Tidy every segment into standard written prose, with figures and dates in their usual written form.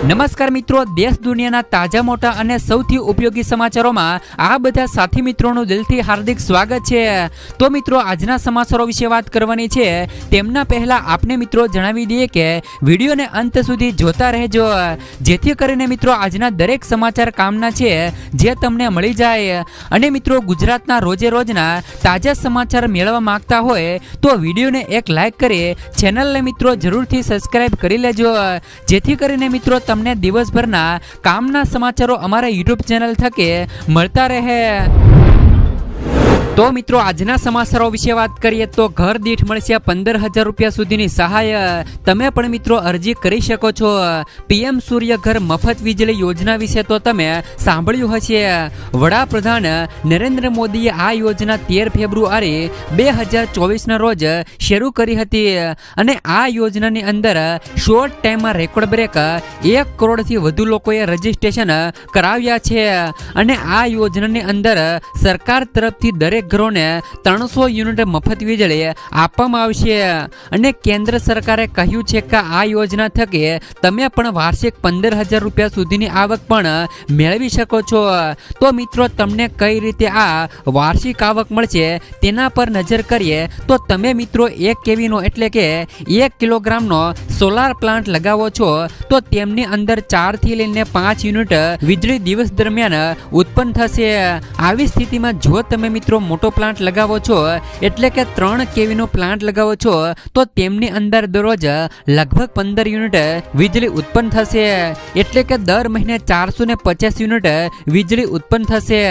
નમસ્કાર મિત્રો, દેશ દુનિયાના તાજા મોટા અને સૌથી ઉપયોગી સમાચારોમાં આ બધા સાથી મિત્રોનું દિલથી હાર્દિક સ્વાગત છે। તો મિત્રો, આજના સમાચારો વિશે વાત કરવાની છે। તેમના પહેલા આપને મિત્રો જણાવી દઈએ કે વિડીયોને અંત સુધી જોતા રહેજો, જેથી કરીને મિત્રો આજના દરેક સમાચાર કામના છે જે તમને મળી જાય। અને મિત્રો, ગુજરાતના રોજે રોજના તાજા સમાચાર મેળવવા માંગતા હોય તો વિડીયોને એક લાઈક કરી ચેનલને મિત્રો જરૂરથી સબસ્ક્રાઇબ કરી લેજો, જેથી કરીને મિત્રો તમને દિવસભરના કામના સમાચારો અમારા YouTube ચેનલ થકે મળતા રહે। તો મિત્રો, આજના સમાચારો વિશે વાત કરીએ તો ઘર દીઠ મળશે 15,000 રૂપિયા સુધીની સહાય। તમે પણ મિત્રો અરજી કરી શકો છો। PM સૂર્ય ઘર મફત વીજળી યોજના વિશે તો તમે સાંભળ્યું હશે। વડાપ્રધાન નરેન્દ્ર મોદીએ આ યોજના 13 ફેબ્રુઆરી 2024ના રોજ શરૂ કરી હતી અને આ યોજનાની અંદર શોર્ટ ટાઈમમાં રેકોર્ડ બ્રેક 1 કરોડથી વધુ લોકોએ રજીસ્ટ્રેશન કરાવ્યા છે અને આ યોજનાની અંદર સરકાર તરફથી દરેક ઘરોને 300 યુનિટ મફત વીજળી આપવામાં આવશે અને કેન્દ્ર સરકારે કહ્યું છે કે આ યોજના થકી તમે પણ વાર્ષિક 15,000 રૂપિયા સુધીની આવક પણ મેળવી શકો છો। તો મિત્રો, તમને કઈ રીતે આ વાર્ષિક આવક મળશે તેના પર નજર કરીએ તો તમે મિત્રો 1 કેવીનો એટલે કે 1 કિલોગ્રામનો સોલાર પ્લાન્ટ લગાવો છો તો તેમની અંદર 4 થી લઈને 5 યુનિટ વીજળી દિવસ દરમિયાન ઉત્પન્ન થશે। આવી સ્થિતિમાં જો તમે મિત્રો મોટો પ્લાન્ટ લગાવો છો એટલે કે 3 કેવીનો પ્લાન્ટ લગાવો છો તો તેમની અંદર દરરોજ લગભગ 15 યુનિટ વીજળી ઉત્પન્ન થશે, એટલે કે દર મહિને 450 યુનિટ વીજળી ઉત્પન્ન થશે।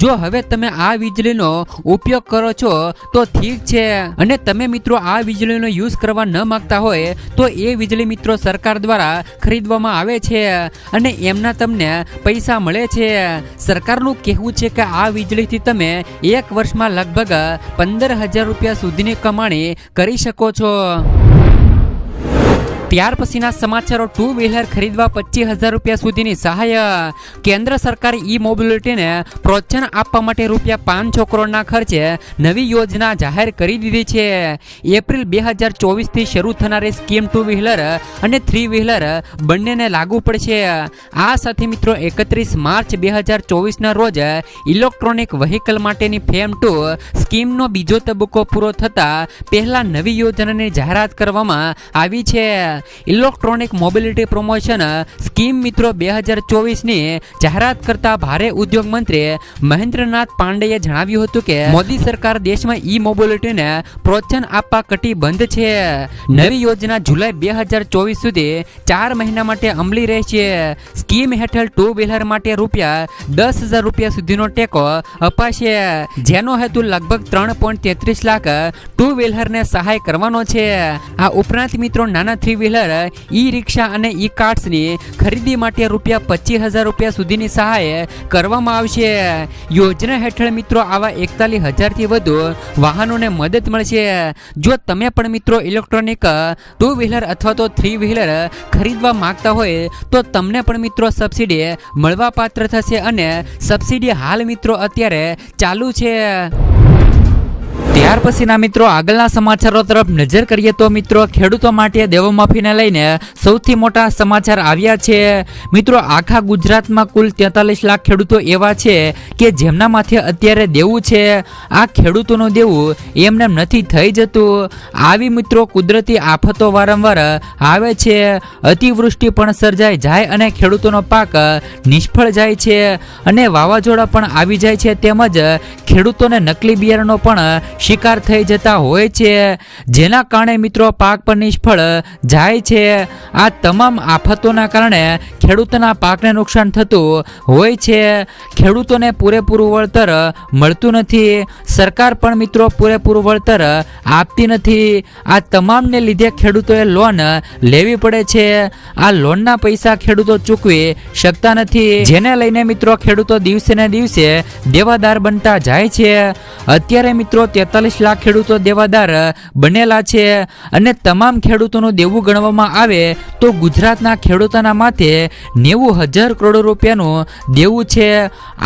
જો હવે તમે આ વીજળીનો ઉપયોગ કરો છો તો ઠીક છે, અને તમે મિત્રો આ વીજળીનો યુઝ કરવા ન માંગતા હોય તો એ વીજળી મિત્રો સરકાર દ્વારા ખરીદવામાં આવે છે અને એમના તમને પૈસા મળે છે। સરકારનું કહેવું છે કે આ વીજળીથી તમે 1 વર્ષમાં લગભગ 15,000 રૂપિયા સુધીની કમાણી કરી શકો છો। ત્યાર પછીના સમાચારો, 2 વ્હીલર ખરીદવા 25,000 રૂપિયા સુધીની સહાય। કેન્દ્ર સરકારે ઈ મોબિલિટીને પ્રોત્સાહન આપવા માટે રૂપિયા 500 કરોડના ખર્ચે નવી યોજના જાહેર કરી દીધી છે। એપ્રિલ 2024થી શરૂ થનારી સ્કીમ 2 વ્હીલર અને 3 વ્હીલર બંનેને લાગુ પડશે। આ સાથે મિત્રો 31 માર્ચ 2024ના રોજ ઇલેક્ટ્રોનિક વ્હીકલ માટેની ફેમ 2 સ્કીમનો બીજો તબક્કો પૂરો થતા પહેલા નવી યોજનાની જાહેરાત કરવામાં આવી છે। ઇલેક્ટ્રોનિક મોબિલિટી પ્રમોશન સ્કીમ મિત્રો 2024ની જાહેરાત કરતા ભારે ઉદ્યોગ મંત્રી મહેન્દ્રનાથ પાંડેએ જણાવ્યું હતું કે મોદી સરકાર દેશમાં ઈ મોબિલિટીને પ્રોત્સાહન આપવા કટિબદ્ધ છે। નવી યોજના જુલાઈ 2024 સુધી 4 મહિના માટે અમલી રહેશે। સ્કીમ હેઠળ 2 વ્હીલર માટે રૂપિયા 10,000 રૂપિયા સુધીનો ટેકો અપાશે, જેનો હેતુ લગભગ 3.33 લાખ 2 વ્હીલરને સહાય કરવાનો છે। આ ઉપરાંત મિત્રો નાના 3 વ્હીલર ઈ રિક્ષા અને ઈ કાર્ટ્સની ખરીદી માટે રૂપિયા 25,000 રૂપિયા સુધીની સહાય કરવામાં આવશે। યોજના હેઠળ મિત્રો આવા 41,000થી વધુ વાહનોને મદદ મળશે। જો તમે પણ મિત્રો ઇલેક્ટ્રોનિક 2 વ્હીલર અથવા તો 3 વ્હીલર ખરીદવા માંગતા હોય તો તમને પણ મિત્રો સબસિડી મળવા પાત્ર થશે અને સબસિડી હાલ મિત્રો અત્યારે ચાલુ છે। ત્યાર પછીના મિત્રો આગળના સમાચારો તરફ નજર કરીએ તો મિત્રો ખેડૂતો માટે દેવમાફીને લઈને સૌથી મોટા સમાચાર આવ્યા છે। મિત્રો, આખા ગુજરાતમાં કુલ 43 લાખ ખેડૂતો એવા છે કે જેમના માથે અત્યારે દેવું છે। આ ખેડૂતોનું દેવું એમને નથી થઈ જતું। આવી મિત્રો કુદરતી આફતો વારંવાર આવે છે, અતિવૃષ્ટિ પણ સર્જાઈ જાય અને ખેડૂતોનો પાક નિષ્ફળ જાય છે અને વાવાઝોડા પણ આવી જાય છે, તેમજ ખેડૂતોને નકલી બિયારણનો પણ શિકાર થઈ જતા હોય છે, જેના કારણે મિત્રો પાક પર નિષ્ફળ જાય છે। આ તમામ આફતોના કારણે ખેડૂતોના પાકને નુકસાન થતું હોય છે। ખેડૂતોને પૂરેપૂરું વળતર મળતું નથી, સરકાર પણ મિત્રો પૂરેપૂરું વળતર આપતી નથી। આ તમામને લીધે ખેડૂતોએ લોન લેવી પડે છે। આ લોનના પૈસા ખેડૂતો ચૂકવી શકતા નથી, જેને લઈને મિત્રો ખેડૂતો દિવસે ને દિવસે દેવાદાર બનતા જાય છે। અત્યારે મિત્રો 47 લાખ ખેડૂતો દેવાદાર બનેલા છે અને તમામ ખેડૂતોનું દેવું ગણવામાં આવે તો ગુજરાતના ખેડૂતોના માથે 90,000 કરોડ રૂપિયાનું દેવું છે.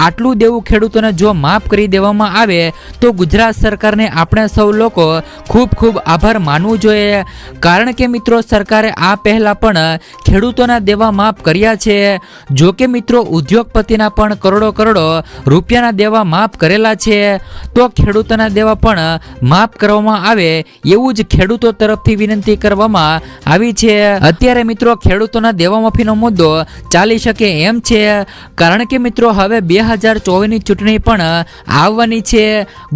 આટલું દેવું ખેડૂતોને જો માફ કરી દેવામાં આવે તો ગુજરાત સરકારને આપણે સૌ લોકો ખૂબ ખૂબ આભાર માનવું જોઈએ. કારણ કે મિત્રો સરકારે આ પહેલા પણ ખેડૂતોના દેવા માફ કર્યા છે. જો કે મિત્રો ઉદ્યોગપતિના પણ કરોડો રૂપિયાના દેવા માફ કરેલા છે. તો ખેડૂતોના દેવા પણ માફ કરવામાં આવે એવું જ ખેડૂતો તરફથી વિનંતી કરવામાં આવી છે. અત્યારે મિત્રો ખેડૂતોના દેવા માફીનો મુદ્દો ચાલી શકે એમ છે. કારણ કે મિત્રો હવે 2024ની ચૂંટણી પણ આવવાની છે.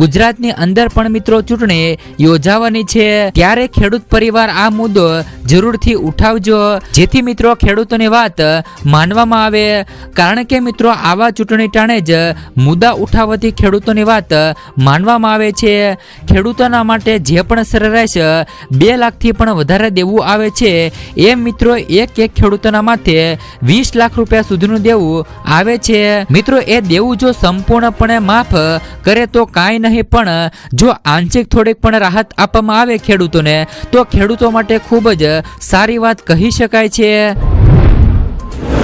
ગુજરાતની અંદર પણ મિત્રો ચૂંટણી યોજાવાની છે. ત્યારે ખેડૂત પરિવાર આ મુદ્દો જરૂરથી ઉઠાવજો જેથી મિત્રો ખેડૂતોની વાત માનવામાં આવે. કારણ કે મિત્રો આવા ચૂંટણી ટાણે જ મુદ્દા ઉઠાવવાથી ખેડૂતોની વાત માનવામાં આવે છે. ખેડૂતોના માટે જે પણ સરેરાશ 2 લાખથી પણ વધારે દેવું આવે છે એમ મિત્રો એક ખેડૂતોના માથે 20 લાખ રૂપિયા સુધીનું દેવું આવે છે. મિત્રો એ દેવું જો સંપૂર્ણપણે માફ કરે તો કાંઈ નહીં, પણ જો આંશિક થોડીક પણ રાહત આપવામાં આવે ખેડૂતોને તો ખેડૂતો માટે ખૂબ જ સારી વાત કહી શકાય છે.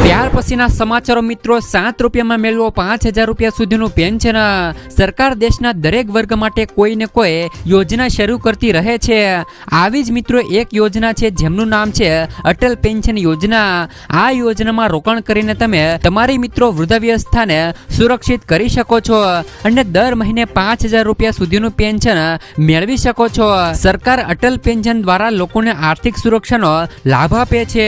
ત્યાર પછીના સમાચારો મિત્રો, 7 રૂપિયામાં મેળવો 5,000 રૂપિયા સુધીનું પેન્શન. સરકાર દેશના દરેક વર્ગ માટે કોઈ ને કોઈ યોજના શરૂ કરતી રહે છે. આવી જ મિત્રો એક યોજના છે જેમનું નામ છે અટલ પેન્શન યોજના. આ યોજનામાં રોકાણ કરીને તમે તમારી મિત્રો વૃદ્ધાવસ્થાને સુરક્ષિત કરી શકો છો અને દર મહિને 5,000 રૂપિયા સુધીનું પેન્શન મેળવી શકો છો. સરકાર અટલ પેન્શન દ્વારા લોકોને આર્થિક સુરક્ષાનો લાભ આપે છે.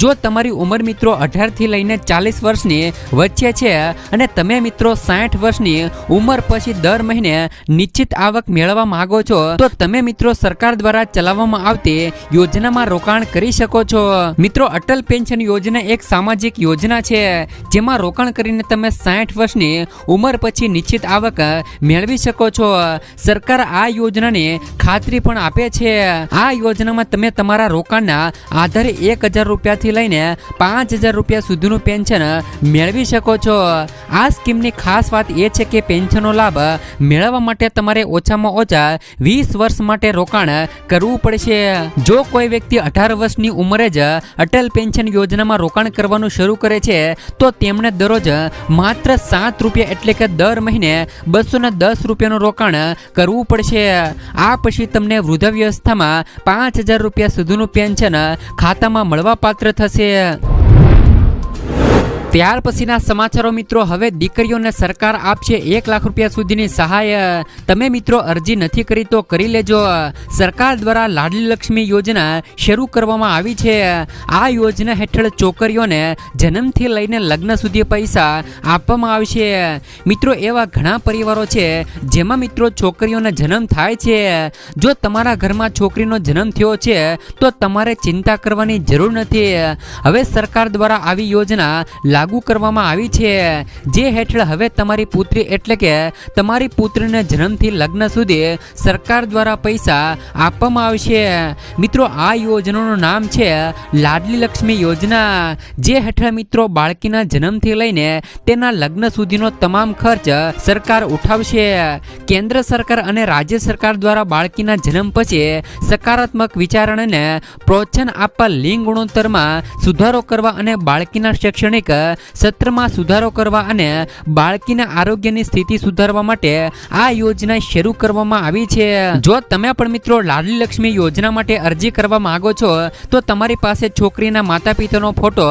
જો તમારી ઉંમર મિત્રો 18 થી લઈને 40 વર્ષની વચ્ચે છે અને તમે મિત્રો 60 વર્ષની ઉંમર પછી દર મહિને નિશ્ચિત આવક મેળવવા માંગો છો તો તમે મિત્રો સરકાર દ્વારા ચલાવવામાં આવતી યોજનામાં રોકાણ કરી શકો છો. મિત્રો અટલ પેન્શન યોજના એક સામાજિક યોજના છે જેમાં રોકાણ કરીને તમે 60 વર્ષની ઉંમર પછી નિશ્ચિત આવક મેળવી શકો છો. સરકાર આ યોજનાની ખાતરી પણ આપે છે. આ યોજનામાં તમે તમારા રોકાણના આધારે 1,000 રૂપિયાથી લઈને 5,000 રૂપિયા સુધીનું પેન્શન મેળવી શકો છો. આ સ્કીમની ખાસ વાત એ છે કે પેન્શનનો લાભ મેળવવા માટે તમારે ઓછામાં ઓછા 20 વર્ષ માટે રોકાણ કરવું પડશે. જો કોઈ વ્યક્તિ 18 વર્ષની ઉંમરે જ અટલ પેન્શન યોજનામાં રોકાણ કરવાનું શરૂ કરે છે તો તેમણે દરરોજ માત્ર 7 રૂપિયા એટલે કે દર મહિને 210 રૂપિયાનું રોકાણ કરવું પડશે. આ પછી તમને વૃદ્ધાવસ્થામાં 5,000 રૂપિયા સુધીનું પેન્શન ખાતામાં મળવા પાત્ર થશે. ત્યાર પછીના સમાચારો મિત્રો, હવે દીકરીઓને સરકાર આપશે 1 લાખ રૂપિયા સુધીની સહાય. તમે મિત્રો અરજી નથી કરી તો કરી લેજો. સરકાર દ્વારા લાડલી લક્ષ્મી યોજના શરૂ કરવામાં આવી છે. આ યોજના હેઠળ છોકરીઓને જન્મથી લઈને લગ્ન સુધી પૈસા આપવામાં આવશે. મિત્રો એવા ઘણા પરિવારો છે જેમાં મિત્રો છોકરીઓને જન્મ થાય છે. જો તમારા ઘરમાં છોકરીનો જન્મ થયો છે તો તમારે ચિંતા કરવાની જરૂર નથી. હવે સરકાર દ્વારા આવી યોજના લાગુ કરવામાં આવી છે જે હેઠળ હવે તમારી પુત્રી એટલે કે તમારી પુત્રીને જન્મથી લગ્ન સુધી સરકાર દ્વારા પૈસા આપવામાં આવશે. મિત્રો આ યોજનાનું નામ છે લાડલી લક્ષ્મી યોજના, જે હેઠળ મિત્રો બાળકીના જન્મથી લઈને તેના લગ્ન સુધીનો તમામ ખર્ચ સરકાર ઉઠાવશે. કેન્દ્ર સરકાર અને રાજ્ય સરકાર દ્વારા બાળકીના જન્મ પછી સકારાત્મક વિચારણાને પ્રોત્સાહન આપવા લિંગ ગુણોત્તરમાં સુધારો કરવા અને બાળકીના શૈક્ષણિક સત્રમાં સુધારો કરવા અને બાળકીના આરોગ્યની સ્થિતિ સુધારવા માટે આ યોજના શરૂ કરવામાં આવી છે. જો તમે પણ મિત્રો લાડલી લક્ષ્મી યોજના માટે અરજી કરવા માંગો છો તો તમારી પાસે છોકરીના માતા પિતાનો ફોટો,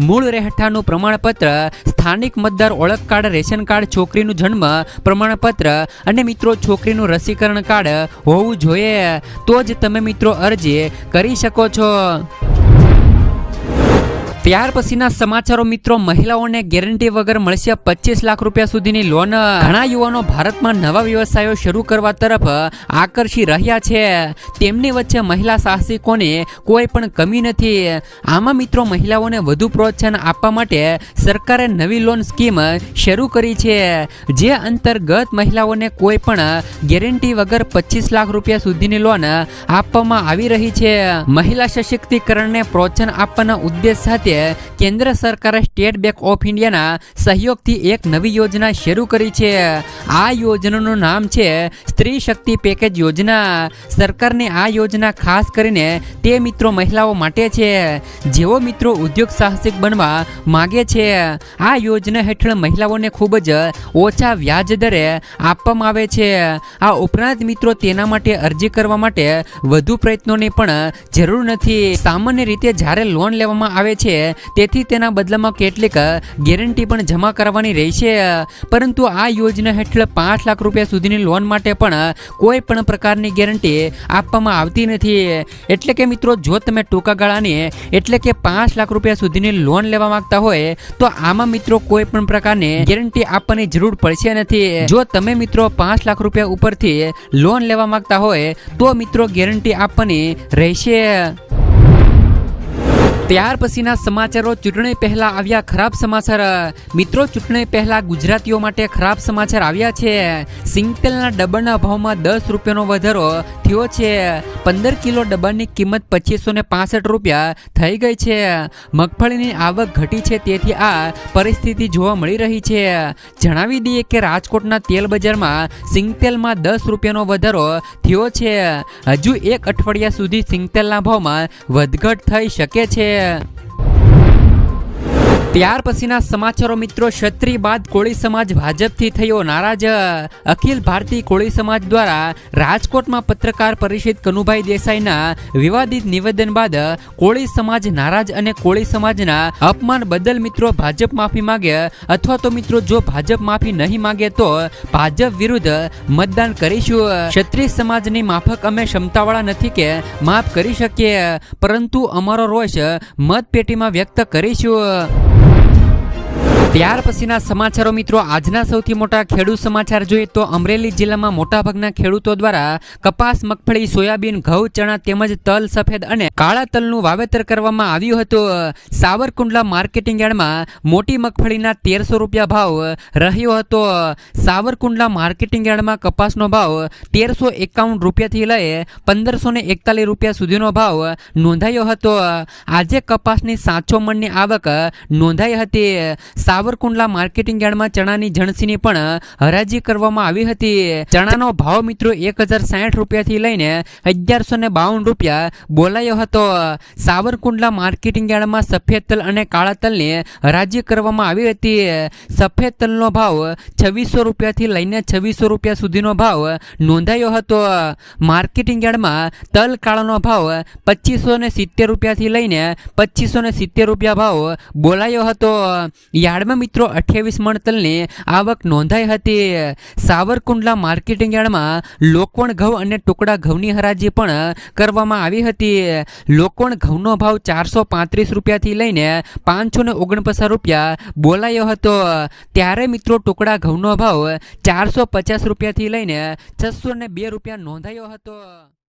મૂળ રહેઠાણનું પ્રમાણપત્ર, સ્થાનિક મતદાર ઓળખ કાર્ડ, રેશન કાર્ડ, છોકરીનું જન્મ પ્રમાણપત્ર અને મિત્રો છોકરીનું રસીકરણ કાર્ડ હોવું જોઈએ. તો જ તમે મિત્રો અરજી કરી શકો છો. ત્યાર પછીના સમાચારો મિત્રો, મહિલાઓને ગેરંટી વગર મળશે 25 લાખ રૂપિયા સુધીની લોન. ઘણા યુવાનો ભારતમાં નવા વ્યવસાયો શરૂ કરવા તરફ આકર્ષી રહ્યા છે. તેમની વચ્ચે મહિલા સાહસિકોની કોઈ પણ કમી નથી. આમાં મિત્રો મહિલાઓને વધુ પ્રોત્સાહન આપવા માટે સરકારે નવી લોન સ્કીમ શરૂ કરી છે, જે અંતર્ગત મહિલાઓને કોઈ પણ ગેરંટી વગર 25 લાખ રૂપિયા સુધીની લોન આપવામાં આવી રહી છે. મહિલા સશક્તિકરણને પ્રોત્સાહન આપવાના ઉદ્દેશ સાથે આજે કેન્દ્ર સરકારે સ્ટેટ બેંક ઓફ ઇન્ડિયાના સહયોગથી એક નવી યોજના શરૂ કરી છે। આ યોજનાનું નામ છે સ્ત્રી શક્તિ પેકેજ યોજના। સરકારની આ યોજના ખાસ કરીને તે મિત્રો મહિલાઓ માટે છે જેઓ મિત્રો ઉદ્યોગ સાહસિક બનવા માગે છે। આ યોજના હેઠળ મહિલાઓને ખૂબ જ ઓછા વ્યાજ દરે આપવામાં આવે છે। આ ઉપરાંત મિત્રો તેના માટે અરજી કરવા માટે વધુ પ્રયત્નોની પણ જરૂર નથી। સામાન્ય રીતે જ્યારે લોન લેવામાં આવે છે તેથી તેના બદલામાં કેટલીક ગેરંટી પણ જમા કરવાની રહેશે, પરંતુ આ યોજના હેઠળ 5 લાખ રૂપિયા સુધીની લોન માટે પણ કોઈ પણ પ્રકારની ગેરંટી આપવામાં આવતી નથી। એટલે કે મિત્રો જો તમે ટૂંકા ગાળાની એટલે કે 5 લાખ રૂપિયા સુધીની લોન લેવા માંગતા હોય તો આમાં મિત્રો કોઈ પણ પ્રકારની ગેરંટી આપવાની જરૂર પડશે નથી। જો તમે મિત્રો 5 લાખ રૂપિયા ઉપરથી લોન લેવા માંગતા હોય તો મિત્રો ગેરંટી આપવાની રહેશે। ત્યાર પછીના સમાચારો ચૂંટણી પહેલા આવ્યા ખરાબ સમાચાર। મિત્રો ચૂંટણી પહેલા ગુજરાતીઓ માટે ખરાબ સમાચાર આવ્યા છે। સિંગતેલના ડબ્બાના ભાવમાં 10 રૂપિયાનો વધારો થયો છે। 15 કિલો ડબ્બાની કિંમત 2565 રૂપિયા થઈ ગઈ છે। મગફળીની આવક ઘટી છે તેથી આ પરિસ્થિતિ જોવા મળી રહી છે। જણાવી દઈએ કે રાજકોટના તેલ બજારમાં સિંગતેલમાં 10 રૂપિયાનો વધારો થયો છે। હજુ એક અઠવાડિયા સુધી સિંગતેલના ભાવમાં વધઘટ થઈ શકે છે। ત્યાર પછીના સમાચારો મિત્રો ક્ષત્રિય બાદ કોળી સમાજ ભાજપથી થયો નારાજ। અખિલ ભારતીય કોળી સમાજ દ્વારા રાજકોટમાં પત્રકાર પરિષદ કનુભાઈ દેસાઈના વિવાદિત નિવેદન બાદ કોળી સમાજ નારાજ અને કોળી સમાજના અપમાન બદલ મિત્રો ભાજપ માફી માંગે અથવા તો મિત્રો જો ભાજપ માફી નહીં માંગે તો ભાજપ વિરુદ્ધ મતદાન કરીશું। ક્ષત્રિય સમાજની માફક અમે ક્ષમતાવાળા નથી કે માફ કરી શકીએ, પરંતુ અમારો રોષ મતપેટીમાં વ્યક્ત કરીશું। ત્યાર પછીના સમાચારો મિત્રો આજના સૌથી મોટા ખેડૂત સમાચાર જોઈએ તો અમરેલી જિલ્લામાં મોટાભાગના ખેડૂતો દ્વારા કપાસ, મગફળી, સોયાબીન, ઘઉં, ચણા તેમજ તલ, સફેદ અને કાળા તલનું વાવેતર કરવામાં આવ્યું હતું। સાવરકુંડલા માર્કેટિંગ યાર્ડમાં મોટી મગફળીના 1300 રૂપિયા ભાવ રહ્યો હતો। સાવરકુંડલા માર્કેટિંગ યાર્ડમાં કપાસનો ભાવ 1351 રૂપિયાથી લઈ 1541 રૂપિયા સુધીનો ભાવ નોંધાયો હતો। આજે કપાસની 700 મણની આવક નોંધાઈ હતી। સાવરકુંડલા માર્કેટિંગ યાર્ડમાં ચણાની જણસીની પણ હરાજી કરવામાં આવી હતી। ચણાનો ભાવ મિત્રો 1060 રૂપિયાથી લઈને 1152 રૂપિયા બોલાયો હતો। સાવરકુંડલા માર્કેટિંગ યાર્ડમાં સફેદ તલ અને કાળા તલની હરાજી કરવામાં આવી હતી। સફેદ તલનો ભાવ 2600 રૂપિયાથી લઈને 2600 રૂપિયા સુધીનો ભાવ નોંધાયો હતો। માર્કેટિંગ યાર્ડમાં તલ કાળાનો ભાવ 2570 રૂપિયાથી લઈને 2570 રૂપિયા ભાવ બોલાયો હતો। યાર્ડમાં મિત્રો 28 મણ તલની આવક નોંધાઈ હતી। સાવરકુંડલા માર્કેટિંગ યાર્ડમાં લોકવણ ઘઉં અને ટુકડા ઘઉંની હરાજી પણ કરવામાં આવી હતી। લોકવણ ઘઉંનો ભાવ 435 રૂપિયાથી લઈને 549 રૂપિયા બોલાયો હતો, ત્યારે મિત્રો ટુકડા ઘઉંનો ભાવ 450 રૂપિયાથી લઈને 602 રૂપિયા નોંધાયો હતો।